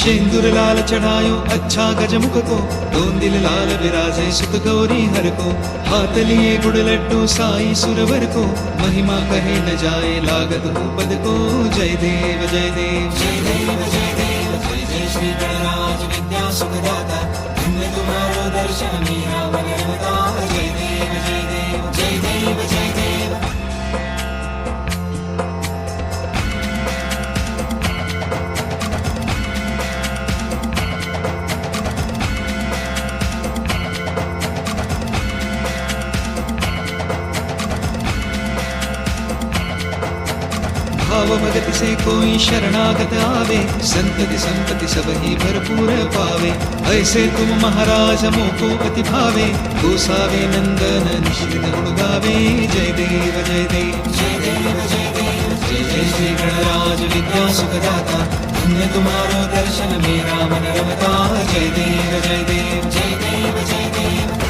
शेंदूर लाल चढ़ायो अच्छा गजमुख को, दोन दिल लाल विराजे सुत गौरी हर को। हाथ लिए गुड़ लड्डू साई सुरवर को, महिमा कहे न जाए लागत हो पद को। जय देव जय देव जय देव जय देव जय जय श्री गणराज विद्या सुखदाता, धन्य तुम्हारो दर्शन मेरा मन रमता। जय देव जय देव जय देव जय देव। भाव भगत से कोई शरणागत आवे, संतति संपत्ति सब ही भरपूर पावे। ऐसे तुम महाराज मोको अति भावे, गोसावे नंदन निश्चित गुण गावे। जय देव जय देव जय देव जय देव जय जय श्री गणराज विद्या सुखदाता, धन्य तुम्हारो दर्शन मेरा मन रमता। जय देव जय देव जय देव जय देव।